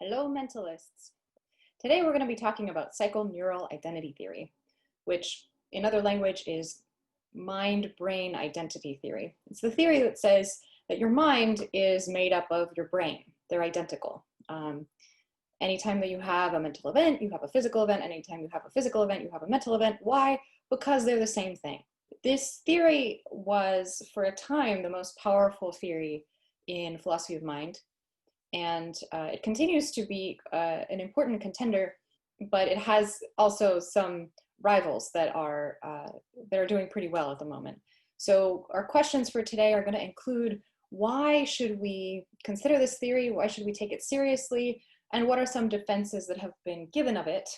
Hello, mentalists. Today we're going to be talking about psychoneural identity theory, which in other language is mind-brain identity theory. It's the theory that says that your mind is made up of your brain. They're identical. Anytime that you have a mental event, you have a physical event. Anytime you have a physical event, you have a mental event. Why? Because they're the same thing. This theory was, for a time, the most powerful theory in philosophy of mind. And it continues to be an important contender, but it has also some rivals that are doing pretty well at the moment. So our questions for today are going to include: why should we consider this theory? Why should we take it seriously? And what are some defenses that have been given of it?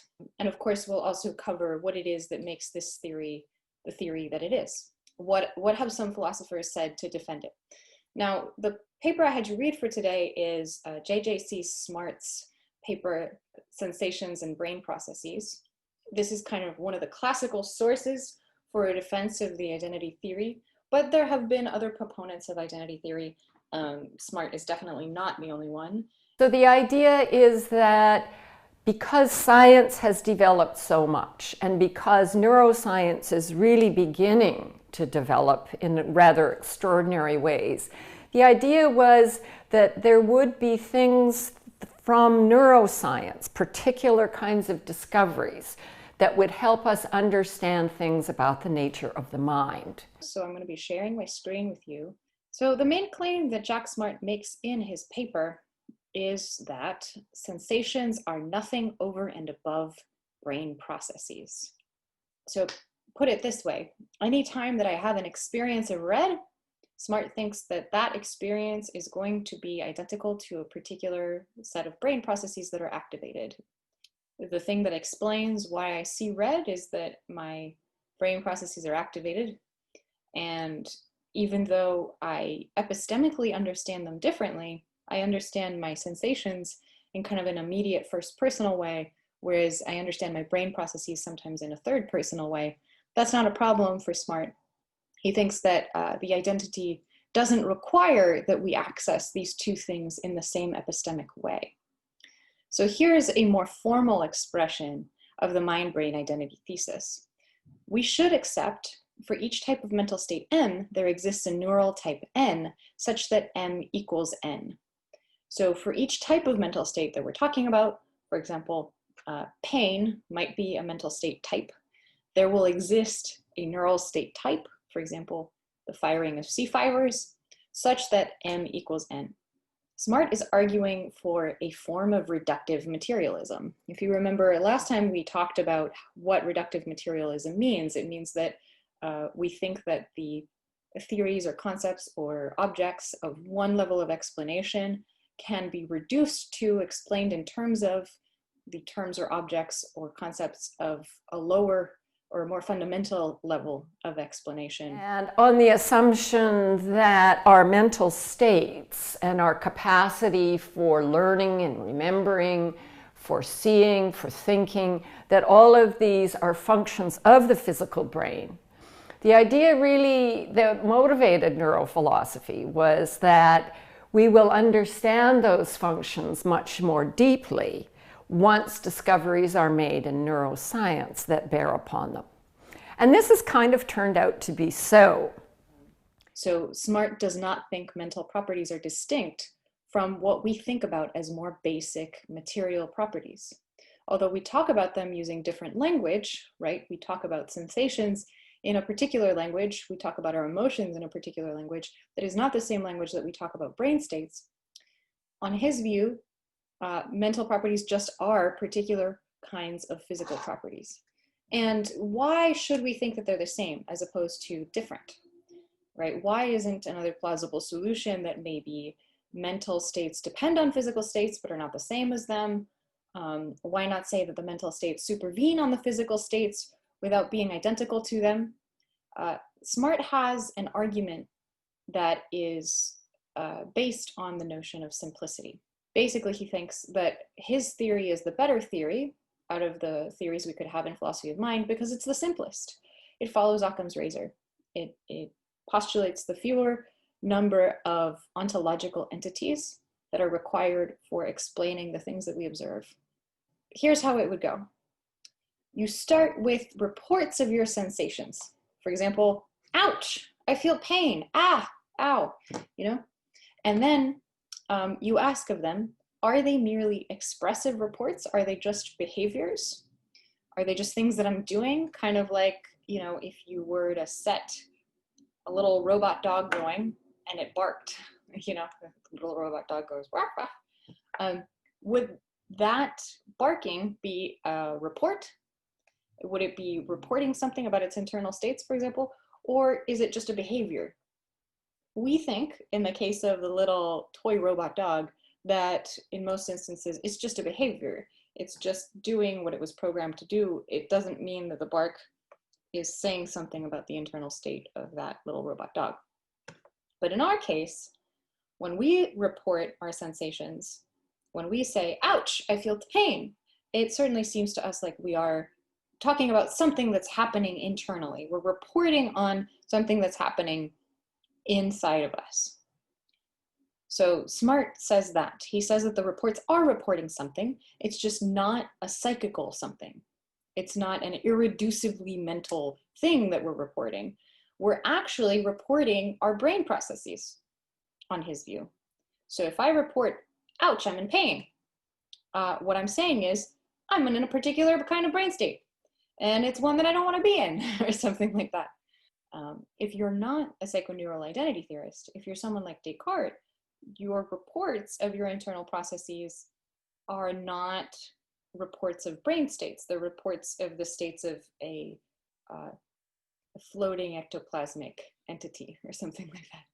And of course, we'll also cover what it is that makes this theory the theory that it is. What have some philosophers said to defend it? Now, the paper I had you read for today is JJC Smart's paper, Sensations and Brain Processes. This is kind of one of the classical sources for a defense of the identity theory, but there have been other proponents of identity theory. Smart is definitely not the only one. So the idea is that because science has developed so much, and because neuroscience is really beginning to develop in rather extraordinary ways, the idea was that there would be things from neuroscience, particular kinds of discoveries, that would help us understand things about the nature of the mind. So I'm going to be sharing my screen with you. So the main claim that Jack Smart makes in his paper is that sensations are nothing over and above brain processes. So put it this way: anytime that I have an experience of red, Smart thinks that that experience is going to be identical to a particular set of brain processes that are activated. The thing that explains why I see red is that my brain processes are activated, and even though I epistemically understand them differently, I understand my sensations in kind of an immediate first personal way, whereas I understand my brain processes sometimes in a third personal way. That's not a problem for Smart. He thinks that the identity doesn't require that we access these two things in the same epistemic way. So here's a more formal expression of the mind-brain identity thesis. We should accept for each type of mental state M, there exists a neural type N such that M equals N. So for each type of mental state that we're talking about, for example, pain might be a mental state type. There will exist a neural state type, for example, the firing of C fibers, such that M equals N. Smart is arguing for a form of reductive materialism. If you remember, last time we talked about what reductive materialism means, it means that we think that the theories or concepts or objects of one level of explanation can be reduced to explained in terms of the terms or objects or concepts of a lower or more fundamental level of explanation. And on the assumption that our mental states and our capacity for learning and remembering, for seeing, for thinking, that all of these are functions of the physical brain. The idea really that motivated neurophilosophy was that we will understand those functions much more deeply once discoveries are made in neuroscience that bear upon them. And this has kind of turned out to be so. So Smart does not think mental properties are distinct from what we think about as more basic material properties. Although we talk about them using different language, right? We talk about sensations in a particular language, we talk about our emotions in a particular language that is not the same language that we talk about brain states. On his view, mental properties just are particular kinds of physical properties. And why should we think that they're the same as opposed to different, right? Why isn't another plausible solution that maybe mental states depend on physical states but are not the same as them? Why not say that the mental states supervene on the physical states without being identical to them? Smart has an argument that is based on the notion of simplicity. Basically, he thinks that his theory is the better theory out of the theories we could have in philosophy of mind because it's the simplest. It follows Occam's razor. It postulates the fewer number of ontological entities that are required for explaining the things that we observe. Here's how it would go. You start with reports of your sensations. For example, ouch, I feel pain, ah, ow, and then you ask of them, are they merely expressive reports? Are they just behaviors? Are they just things that I'm doing? Kind of like, if you were to set a little robot dog going and it barked, the little robot dog goes, bark, bark. Would that barking be a report? Would it be reporting something about its internal states, for example? Or is it just a behavior? We think, in the case of the little toy robot dog, that in most instances, it's just a behavior. It's just doing what it was programmed to do. It doesn't mean that the bark is saying something about the internal state of that little robot dog. But in our case, when we report our sensations, when we say, ouch, I feel pain, it certainly seems to us like we are talking about something that's happening internally. We're reporting on something that's happening inside of us. So Smart says that. He says that the reports are reporting something. It's just not a psychical something. It's not an irreducibly mental thing that we're reporting. We're actually reporting our brain processes, on his view. So if I report, ouch, I'm in pain, what I'm saying is, I'm in a particular kind of brain state, and it's one that I don't want to be in, or something like that. If you're not a psychoneural identity theorist, if you're someone like Descartes, your reports of your internal processes are not reports of brain states. They're reports of the states of a floating ectoplasmic entity or something like that.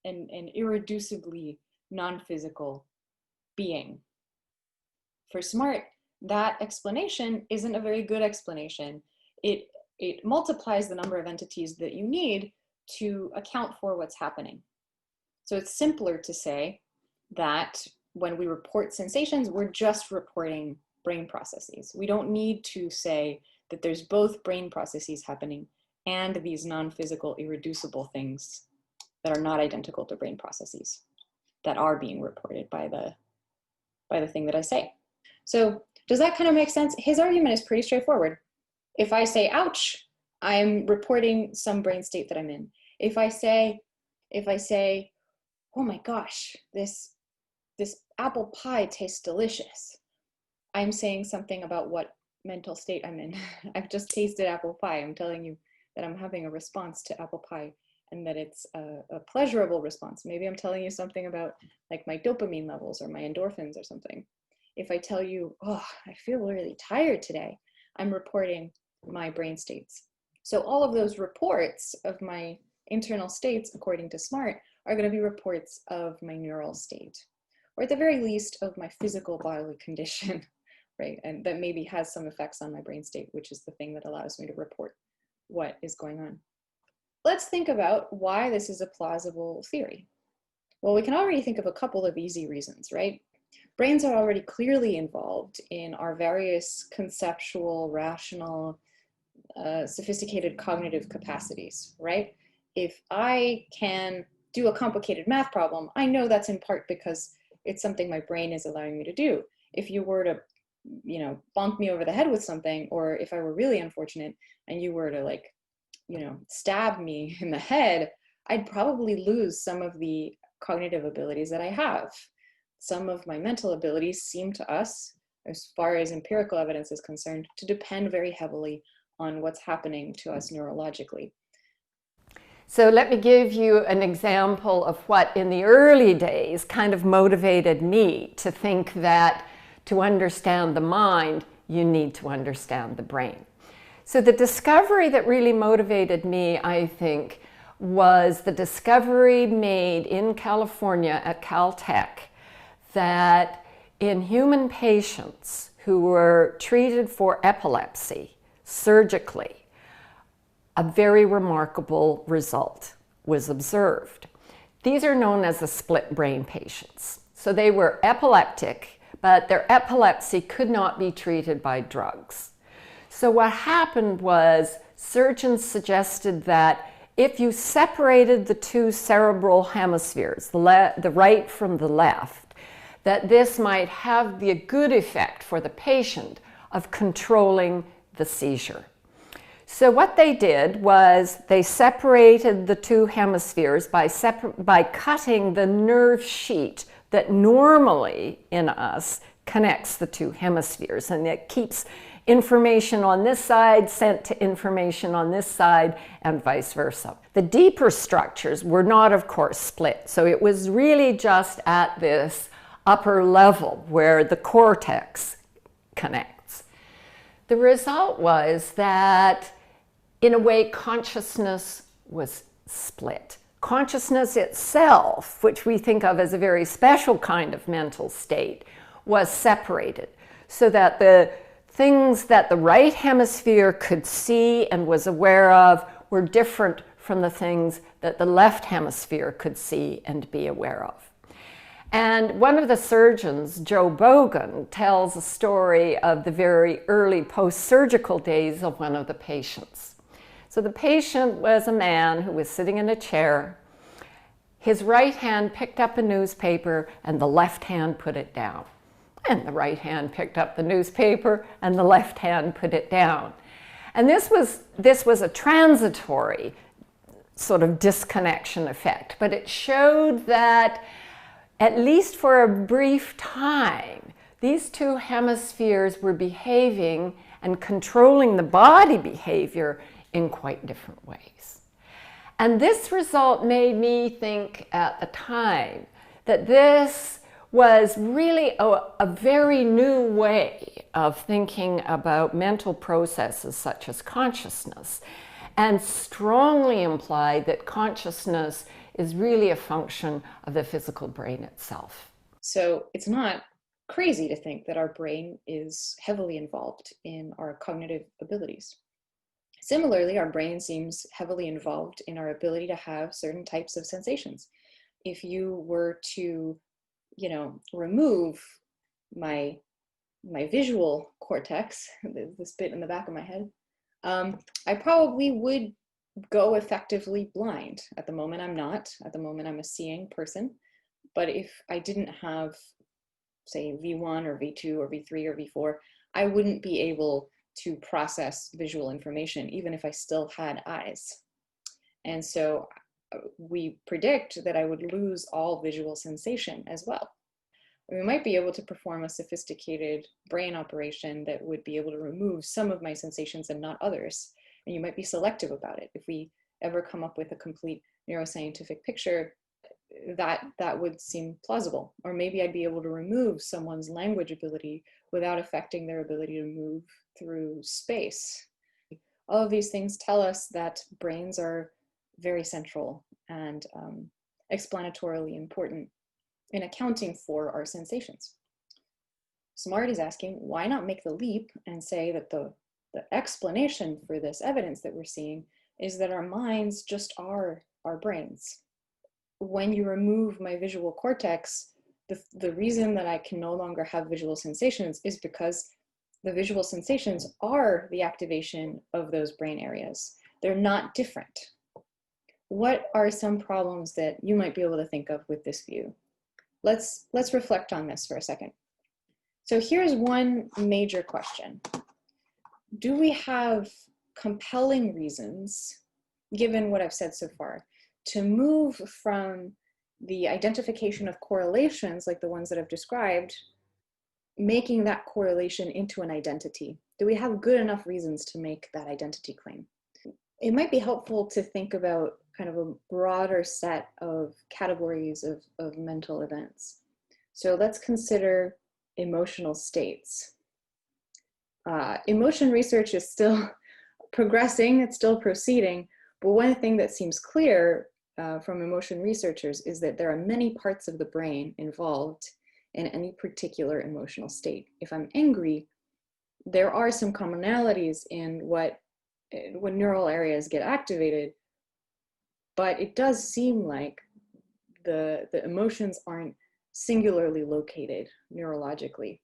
An irreducibly non-physical being. For Smart, that explanation isn't a very good explanation. It multiplies the number of entities that you need to account for what's happening. So it's simpler to say that when we report sensations, we're just reporting brain processes. We don't need to say that there's both brain processes happening and these non-physical, irreducible things that are not identical to brain processes that are being reported by the thing that I say. So does that kind of make sense? His argument is pretty straightforward. If I say, ouch, I'm reporting some brain state that I'm in. If I say, oh my gosh, this apple pie tastes delicious, I'm saying something about what mental state I'm in. I've just tasted apple pie. I'm telling you that I'm having a response to apple pie and that it's a pleasurable response. Maybe I'm telling you something about like my dopamine levels or my endorphins or something. If I tell you, oh, I feel really tired today, I'm reporting my brain states. So all of those reports of my internal states, according to Smart, are going to be reports of my neural state, or at the very least of my physical bodily condition, right? And that maybe has some effects on my brain state, which is the thing that allows me to report what is going on. Let's think about why this is a plausible theory. Well, we can already think of a couple of easy reasons, right? Brains are already clearly involved in our various conceptual, rational, sophisticated cognitive capacities, right? If I can do a complicated math problem, I know that's in part because it's something my brain is allowing me to do. If you were to, bonk me over the head with something, or if I were really unfortunate and you were to stab me in the head, I'd probably lose some of the cognitive abilities that I have. Some of my mental abilities seem to us, as far as empirical evidence is concerned, to depend very heavily on what's happening to us neurologically. So let me give you an example of what in the early days kind of motivated me to think that to understand the mind, you need to understand the brain. So the discovery that really motivated me, I think, was the discovery made in California at Caltech that in human patients who were treated for epilepsy surgically, a very remarkable result was observed. These are known as the split brain patients. So they were epileptic, but their epilepsy could not be treated by drugs. So what happened was surgeons suggested that if you separated the two cerebral hemispheres, the right from the left, that this might have the good effect for the patient of controlling the seizure. So what they did was they separated the two hemispheres by cutting the nerve sheet that normally in us connects the two hemispheres, and it keeps information on this side sent to information on this side and vice versa. The deeper structures were not, of course, split. So it was really just at this upper level where the cortex connects. The result was that, in a way, consciousness was split. Consciousness itself, which we think of as a very special kind of mental state, was separated, so that the things that the right hemisphere could see and was aware of were different from the things that the left hemisphere could see and be aware of. And one of the surgeons, Joe Bogan, tells a story of the very early post-surgical days of one of the patients. So the patient was a man who was sitting in a chair. His right hand picked up a newspaper and the left hand put it down. And the right hand picked up the newspaper and the left hand put it down. And this was a transitory sort of disconnection effect, but it showed that, at least for a brief time, these two hemispheres were behaving and controlling the body behavior in quite different ways. And this result made me think at the time that this was really a very new way of thinking about mental processes such as consciousness, and strongly implied that consciousness is really a function of the physical brain itself. So it's not crazy to think that our brain is heavily involved in our cognitive abilities. Similarly, our brain seems heavily involved in our ability to have certain types of sensations. If you were to, remove my visual cortex, this bit in the back of my head, I probably would go effectively blind. At the moment, I'm not. At the moment, I'm a seeing person. But if I didn't have, say, V1 or V2 or V3 or V4, I wouldn't be able to process visual information, even if I still had eyes. And so we predict that I would lose all visual sensation as well. We might be able to perform a sophisticated brain operation that would be able to remove some of my sensations and not others. And you might be selective about it. If we ever come up with a complete neuroscientific picture, that would seem plausible. Or maybe I'd be able to remove someone's language ability without affecting their ability to move through space. All of these things tell us that brains are very central and explanatorily important in accounting for our sensations. Smart is asking, why not make the leap and say that the explanation for this evidence that we're seeing is that our minds just are our brains. When you remove my visual cortex, the reason that I can no longer have visual sensations is because the visual sensations are the activation of those brain areas. They're not different. What are some problems that you might be able to think of with this view? Let's reflect on this for a second. So here's one major question. Do we have compelling reasons, given what I've said so far, to move from the identification of correlations like the ones that I've described, making that correlation into an identity? Do we have good enough reasons to make that identity claim? It might be helpful to think about kind of a broader set of categories of mental events. So let's consider emotional states. Emotion research is still progressing, it's still proceeding, but one thing that seems clear from emotion researchers is that there are many parts of the brain involved in any particular emotional state. If I'm angry, there are some commonalities in when neural areas get activated, but it does seem like the emotions aren't singularly located neurologically.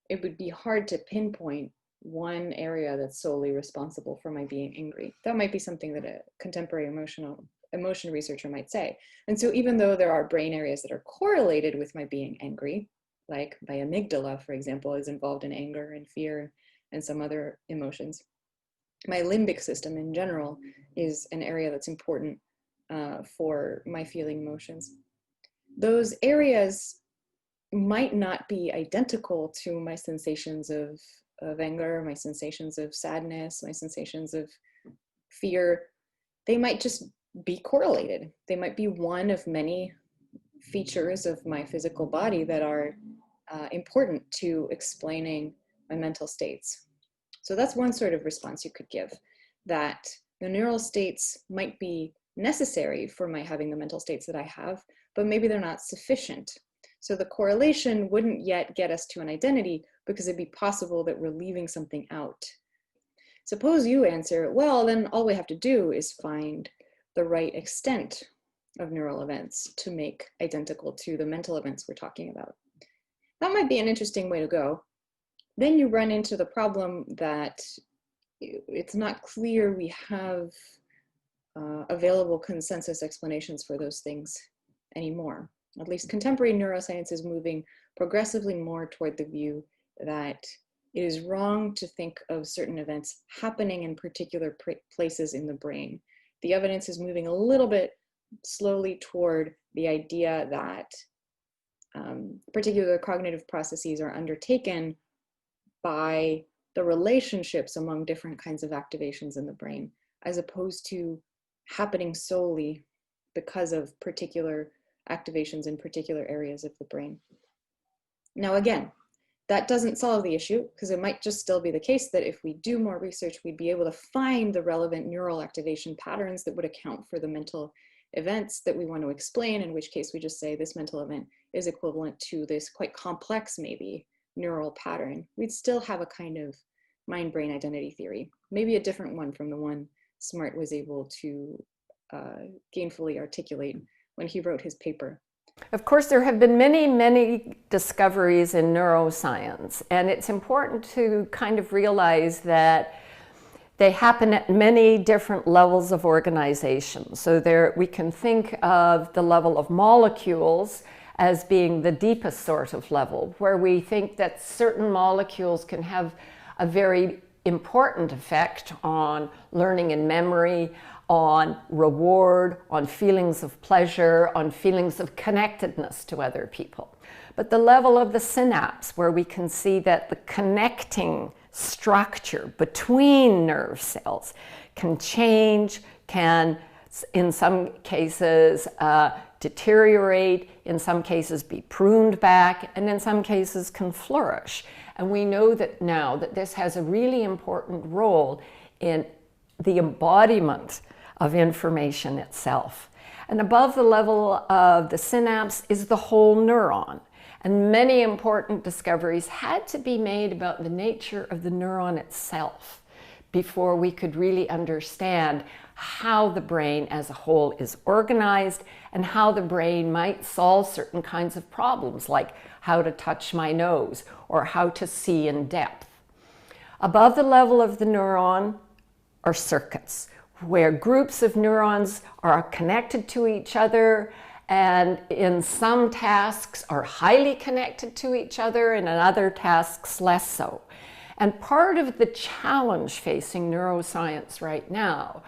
It would be hard to pinpoint one area that's solely responsible for my being angry. That might be something that a contemporary emotion researcher might say. And so even though there are brain areas that are correlated with my being angry, like my amygdala, for example, is involved in anger and fear and some other emotions, my limbic system in general is an area that's important for my feeling emotions. Those areas might not be identical to my sensations of anger, my sensations of sadness, my sensations of fear. They might just be correlated. They might be one of many features of my physical body that are important to explaining my mental states. So that's one sort of response you could give, that the neural states might be necessary for my having the mental states that I have, but maybe they're not sufficient. So the correlation wouldn't yet get us to an identity because it'd be possible that we're leaving something out. Suppose you answer, well, then all we have to do is find the right extent of neural events to make identical to the mental events we're talking about. That might be an interesting way to go. Then you run into the problem that it's not clear we have available consensus explanations for those things anymore. At least contemporary neuroscience is moving progressively more toward the view that it is wrong to think of certain events happening in particular places in the brain. The evidence is moving a little bit slowly toward the idea that particular cognitive processes are undertaken by the relationships among different kinds of activations in the brain, as opposed to happening solely because of particular activations in particular areas of the brain. Now, again, that doesn't solve the issue, because it might just still be the case that if we do more research, we'd be able to find the relevant neural activation patterns that would account for the mental events that we want to explain, in which case we just say this mental event is equivalent to this quite complex, maybe, neural pattern. We'd still have a kind of mind-brain identity theory, maybe a different one from the one Smart was able to gainfully articulate when he wrote his paper. Of course, there have been many, many discoveries in neuroscience, and it's important to kind of realize that they happen at many different levels of organization. So there, we can think of the level of molecules as being the deepest sort of level, where we think that certain molecules can have a very important effect on learning and memory, on reward, on feelings of pleasure, on feelings of connectedness to other people. But the level of the synapse, where we can see that the connecting structure between nerve cells can change, can in some cases deteriorate, in some cases be pruned back, and in some cases can flourish. And we know that now that this has a really important role in the embodiment of information itself. And above the level of the synapse is the whole neuron. And many important discoveries had to be made about the nature of the neuron itself before we could really understand how the brain as a whole is organized and how the brain might solve certain kinds of problems, like how to touch my nose or how to see in depth. Above the level of the neuron are circuits, where groups of neurons are connected to each other and in some tasks are highly connected to each other and in other tasks less so. And part of the challenge facing neuroscience right now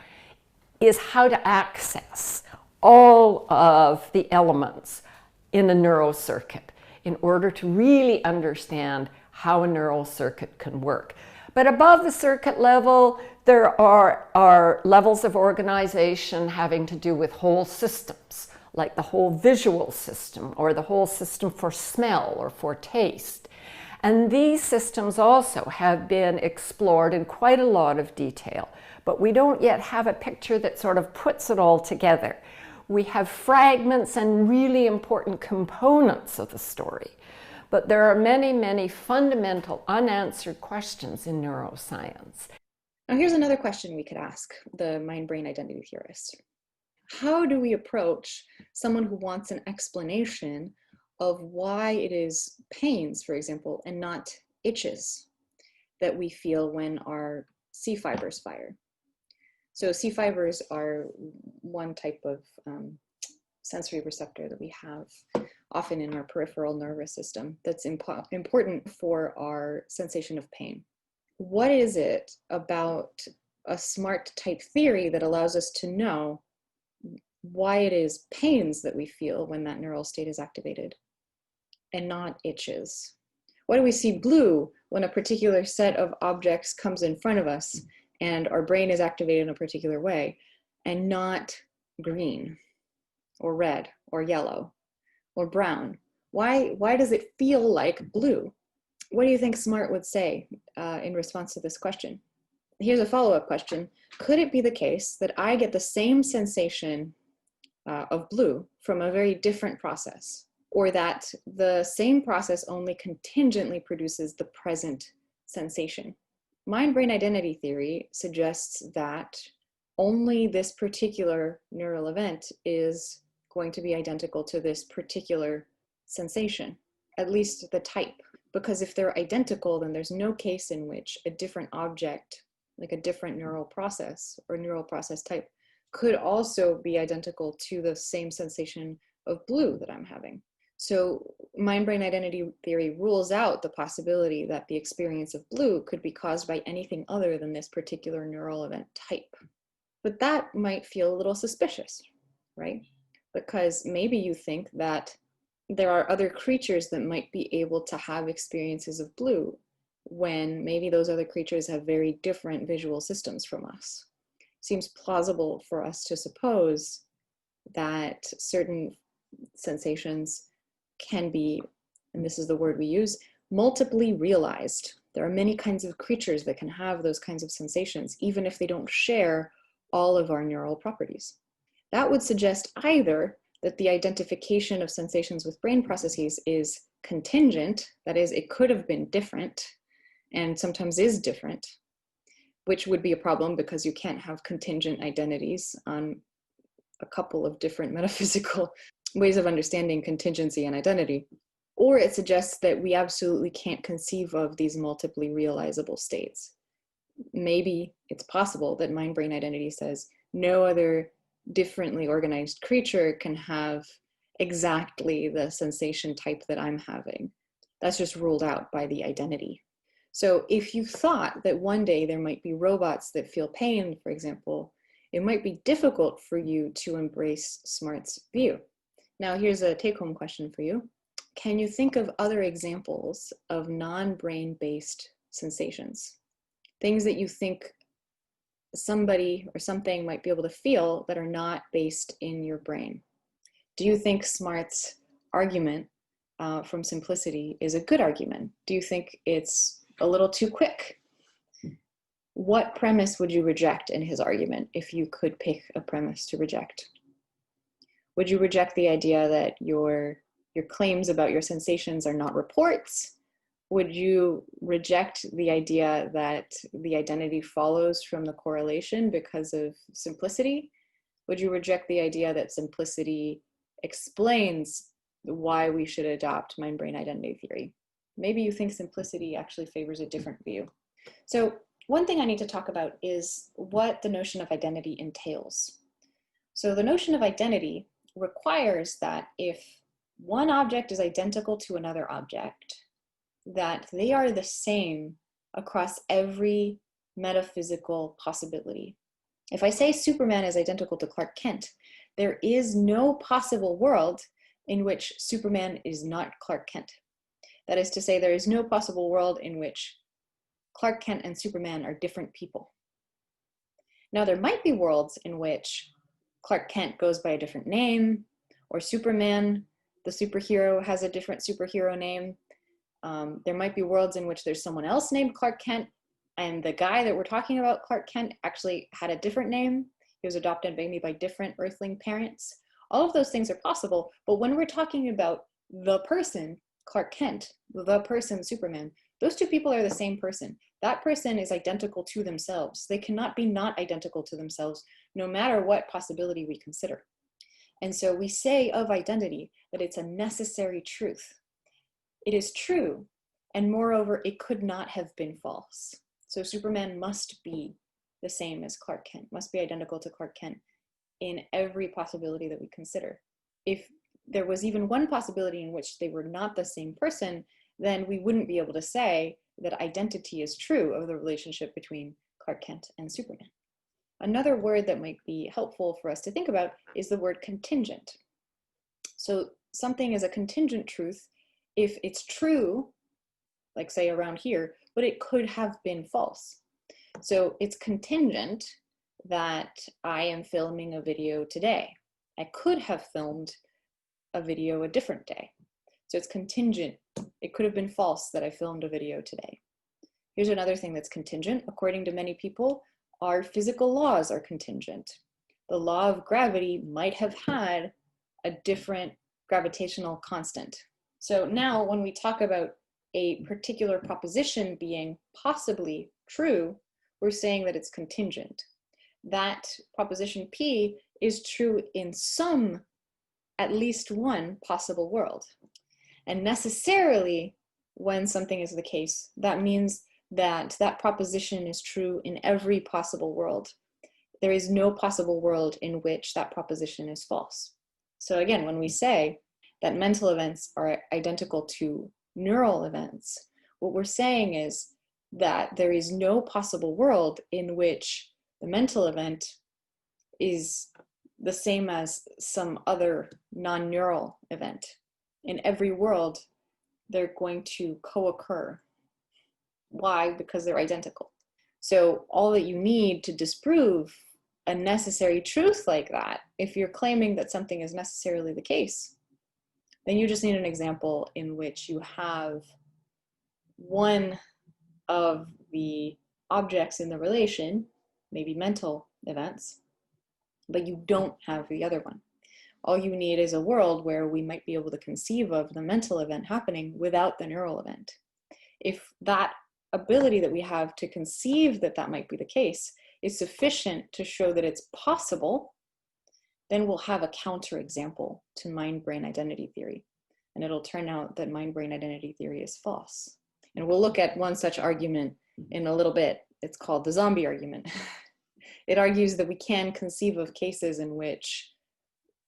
is how to access all of the elements in a neural circuit in order to really understand how a neural circuit can work. But above the circuit level, there are levels of organization having to do with whole systems, like the whole visual system or the whole system for smell or for taste. And these systems also have been explored in quite a lot of detail, but we don't yet have a picture that sort of puts it all together. We have fragments and really important components of the story, but there are many, many fundamental unanswered questions in neuroscience. Now here's another question we could ask the mind-brain identity theorist. How do we approach someone who wants an explanation of why it is pains, for example, and not itches that we feel when our C fibers fire. So C fibers are one type of sensory receptor that we have often in our peripheral nervous system that's important for our sensation of pain. What is it about a SMART type theory that allows us to know why it is pains that we feel when that neural state is activated and not itches? Why do we see blue when a particular set of objects comes in front of us and our brain is activated in a particular way, and not green or red or yellow or brown? Why does it feel like blue? What do you think SMART would say in response to this question? Here's a follow-up question. Could it be the case that I get the same sensation of blue from a very different process, or that the same process only contingently produces the present sensation? Mind-brain identity theory suggests that only this particular neural event is going to be identical to this particular sensation, at least the type. Because if they're identical, then there's no case in which a different object, like a different neural process or neural process type, could also be identical to the same sensation of blue that I'm having. So mind-brain identity theory rules out the possibility that the experience of blue could be caused by anything other than this particular neural event type. But that might feel a little suspicious, right? Because maybe you think that there are other creatures that might be able to have experiences of blue when maybe those other creatures have very different visual systems from us. Seems plausible for us to suppose that certain sensations can be, and this is the word we use, multiply realized. There are many kinds of creatures that can have those kinds of sensations, even if they don't share all of our neural properties. That would suggest either that the identification of sensations with brain processes is contingent, that is, it could have been different, and sometimes is different, which would be a problem because you can't have contingent identities on a couple of different metaphysical ways of understanding contingency and identity. Or it suggests that we absolutely can't conceive of these multiply realizable states. Maybe it's possible that mind-brain identity says no other differently organized creature can have exactly the sensation type that I'm having. That's just ruled out by the identity. So if you thought that one day there might be robots that feel pain, for example, it might be difficult for you to embrace SMART's view. Now here's a take-home question for you. Can you think of other examples of non-brain-based sensations? Things that you think somebody or something might be able to feel that are not based in your brain. Do you think SMART's argument from simplicity is a good argument? Do you think it's a little too quick? What premise would you reject in his argument if you could pick a premise to reject? Would you reject the idea that your claims about your sensations are not reports? Would you reject the idea that the identity follows from the correlation because of simplicity? Would you reject the idea that simplicity explains why we should adopt mind-brain identity theory? Maybe you think simplicity actually favors a different view. So one thing I need to talk about is what the notion of identity entails. So the notion of identity requires that if one object is identical to another object, that they are the same across every metaphysical possibility. If I say Superman is identical to Clark Kent, there is no possible world in which Superman is not Clark Kent. That is to say, there is no possible world in which Clark Kent and Superman are different people. Now, there might be worlds in which Clark Kent goes by a different name, or Superman, the superhero, has a different superhero name. There might be worlds in which there's someone else named Clark Kent, and the guy that we're talking about, Clark Kent, actually had a different name. He was adopted maybe by different earthling parents. All of those things are possible, but when we're talking about the person, Clark Kent, the person, Superman, those two people are the same person. That person is identical to themselves. They cannot be not identical to themselves, no matter what possibility we consider. And so we say of identity that it's a necessary truth. It is true And moreover, it could not have been false. So Superman must be the same as Clark Kent, must be identical to Clark Kent in every possibility that we consider. If there was even one possibility in which they were not the same person, then we wouldn't be able to say that identity is true of the relationship between Clark Kent and Superman. Another word that might be helpful for us to think about is the word contingent. So something is a contingent truth if it's true, like say around here, but it could have been false. So it's contingent that I am filming a video today. I could have filmed a video a different day. So it's contingent. It could have been false that I filmed a video today. Here's another thing that's contingent. According to many people, our physical laws are contingent. The law of gravity might have had a different gravitational constant. So now when we talk about a particular proposition being possibly true, we're saying that it's contingent. That proposition P is true in some, at least one possible world. And necessarily, when something is the case, that means that that proposition is true in every possible world. There is no possible world in which that proposition is false. So again, when we say that mental events are identical to neural events, what we're saying is that there is no possible world in which the mental event is the same as some other non-neural event. In every world, they're going to co-occur. Why? Because they're identical. So all that you need to disprove a necessary truth like that, if you're claiming that something is necessarily the case, then you just need an example in which you have one of the objects in the relation, maybe mental events, but you don't have the other one. All you need is a world where we might be able to conceive of the mental event happening without the neural event. If that ability that we have to conceive that that might be the case is sufficient to show that it's possible, then we'll have a counterexample to mind-brain identity theory. And it'll turn out that mind-brain identity theory is false. And we'll look at one such argument in a little bit. It's called the zombie argument. It argues that we can conceive of cases in which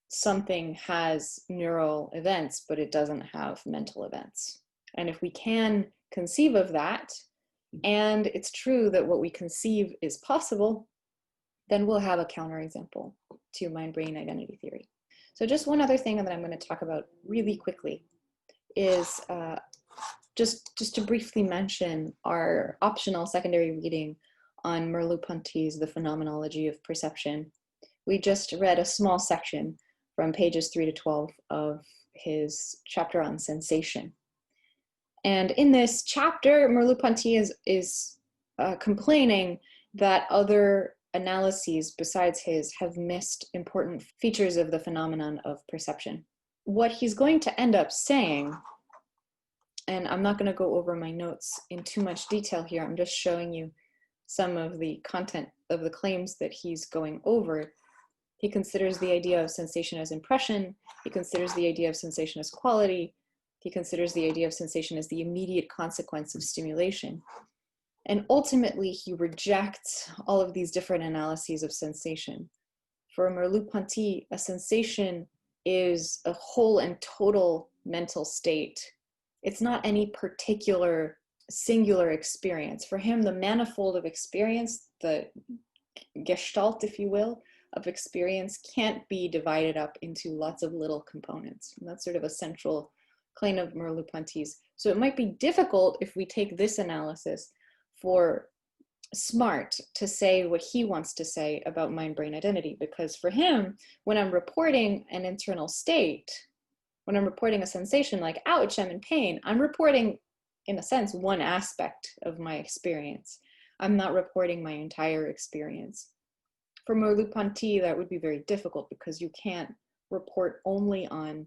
something has neural events, but it doesn't have mental events. And if we can conceive of that, and it's true that what we conceive is possible, then we'll have a counterexample to mind-brain identity theory. So just one other thing that I'm going to talk about really quickly is just to briefly mention our optional secondary reading on Merleau-Ponty's The Phenomenology of Perception. We just read a small section from pages 3 to 12 of his chapter on sensation. And in this chapter, Merleau-Ponty is complaining that other analyses besides his have missed important features of the phenomenon of perception. What he's going to end up saying, and I'm not going to go over my notes in too much detail here, I'm just showing you some of the content of the claims that he's going over. He considers the idea of sensation as impression. He considers the idea of sensation as quality. He considers the idea of sensation as the immediate consequence of stimulation. And ultimately, he rejects all of these different analyses of sensation. For Merleau-Ponty, a sensation is a whole and total mental state. It's not any particular singular experience. For him, the manifold of experience, the gestalt, if you will, of experience can't be divided up into lots of little components. And that's sort of a central claim of Merleau-Ponty's. So it might be difficult if we take this analysis for Smart to say what he wants to say about mind-brain identity, because for him, when I'm reporting an internal state, when I'm reporting a sensation like, ouch, I'm in pain, I'm reporting, in a sense, one aspect of my experience. I'm not reporting my entire experience. For Merleau-Ponty, that would be very difficult because you can't report only on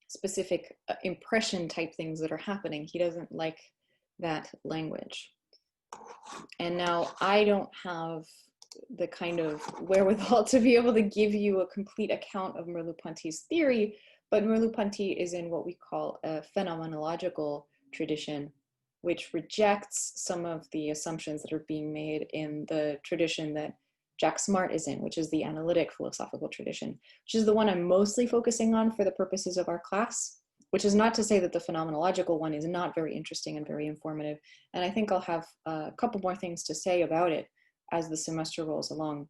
specific impression type things that are happening. He doesn't like that language. And now I don't have the kind of wherewithal to be able to give you a complete account of Merleau-Ponty's theory, but Merleau-Ponty is in what we call a phenomenological tradition, which rejects some of the assumptions that are being made in the tradition that Jack Smart is in, which is the analytic philosophical tradition, which is the one I'm mostly focusing on for the purposes of our class, which is not to say that the phenomenological one is not very interesting and very informative. And I think I'll have a couple more things to say about it as the semester rolls along.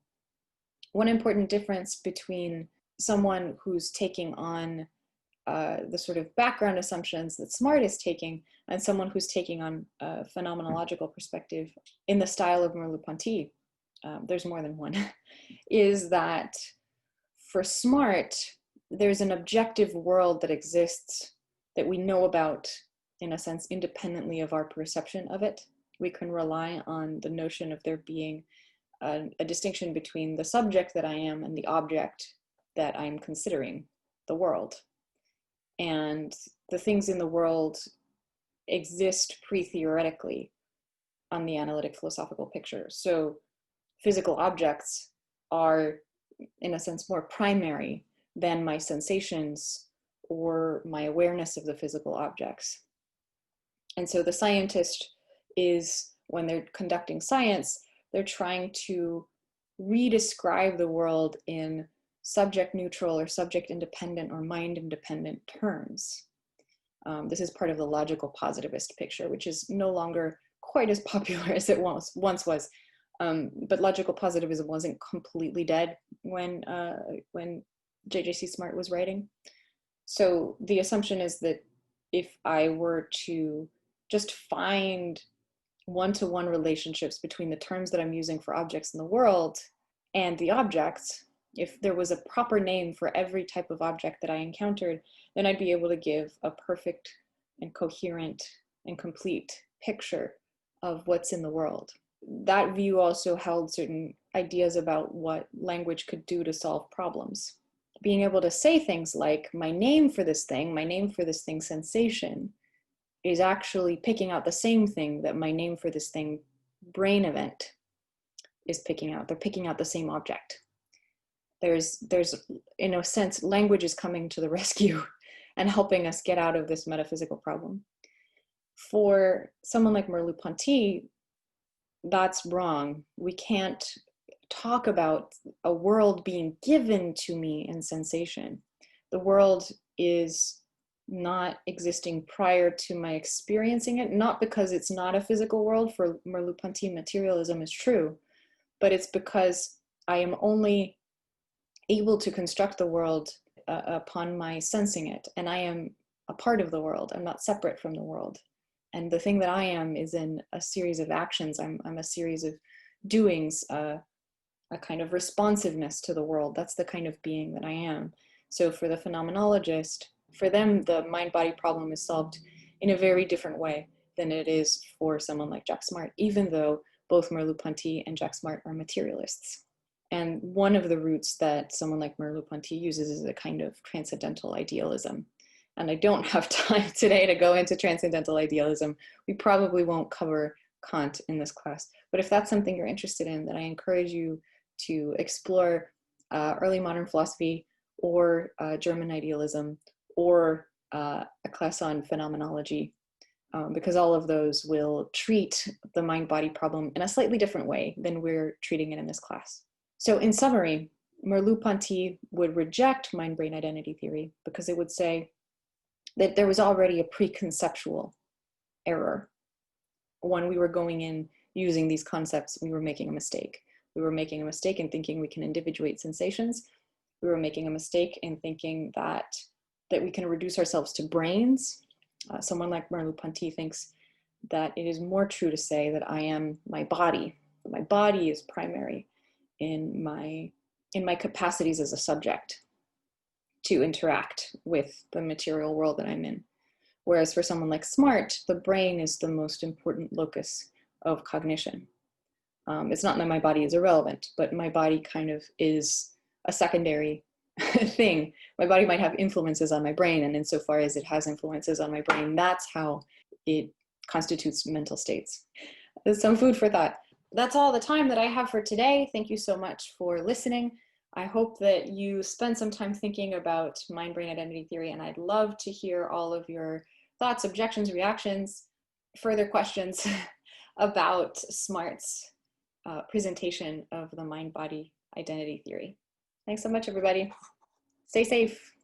One important difference between someone who's taking on the sort of background assumptions that Smart is taking and someone who's taking on a phenomenological perspective in the style of Merleau-Ponty, there's more than one, is that for Smart, there's an objective world that exists that we know about, in a sense, independently of our perception of it. We can rely on the notion of there being a distinction between the subject that I am and the object that I'm considering, the world. And the things in the world exist pre-theoretically on the analytic philosophical picture. So physical objects are, in a sense, more primary than my sensations or my awareness of the physical objects. And so the scientist is, when they're conducting science, they're trying to redescribe the world in subject neutral or subject independent or mind independent terms. This is part of the logical positivist picture, which is no longer quite as popular as it once was. But logical positivism wasn't completely dead when JJC Smart was writing. So the assumption is that if I were to just find one-to-one relationships between the terms that I'm using for objects in the world and the objects, if there was a proper name for every type of object that I encountered, then I'd be able to give a perfect and coherent and complete picture of what's in the world. That view also held certain ideas about what language could do to solve problems. Being able to say things like, my name for this thing, sensation, is actually picking out the same thing that my name for this thing, brain event, is picking out. They're picking out the same object. There's, in a sense, language is coming to the rescue and helping us get out of this metaphysical problem. For someone like Merleau-Ponty, that's wrong. We can't talk about a world being given to me in sensation. The world is not existing prior to my experiencing it, not because it's not a physical world. For Merleau-Ponty, materialism is true, but it's because I am only able to construct the world upon my sensing it, and I am a part of the world. I'm not separate from the world. And the thing that I am is in a series of actions. I'm a series of doings, a kind of responsiveness to the world. That's the kind of being that I am. So for the phenomenologist, for them, the mind-body problem is solved in a very different way than it is for someone like Jack Smart, even though both Merleau-Ponty and Jack Smart are materialists. And one of the roots that someone like Merleau-Ponty uses is a kind of transcendental idealism. And I don't have time today to go into transcendental idealism. We probably won't cover Kant in this class. But if that's something you're interested in, then I encourage you to explore early modern philosophy or German idealism or a class on phenomenology, because all of those will treat the mind-body problem in a slightly different way than we're treating it in this class. So in summary, Merleau-Ponty would reject mind-brain identity theory because it would say that there was already a preconceptual error. When we were going in using these concepts, we were making a mistake. We were making a mistake in thinking we can individuate sensations. We were making a mistake in thinking that we can reduce ourselves to brains. Someone like Merleau-Ponty thinks that it is more true to say that I am my body. My body is primary in my capacities as a subject to interact with the material world that I'm in. Whereas for someone like Smart, the brain is the most important locus of cognition. It's not that my body is irrelevant, but my body kind of is a secondary thing. My body might have influences on my brain, and insofar as it has influences on my brain, that's how it constitutes mental states. There's some food for thought. That's all the time that I have for today. Thank you so much for listening. I hope that you spend some time thinking about mind-brain identity theory, and I'd love to hear all of your thoughts, objections, reactions, further questions about Smart's presentation of the mind-body identity theory. Thanks so much, everybody. Stay safe.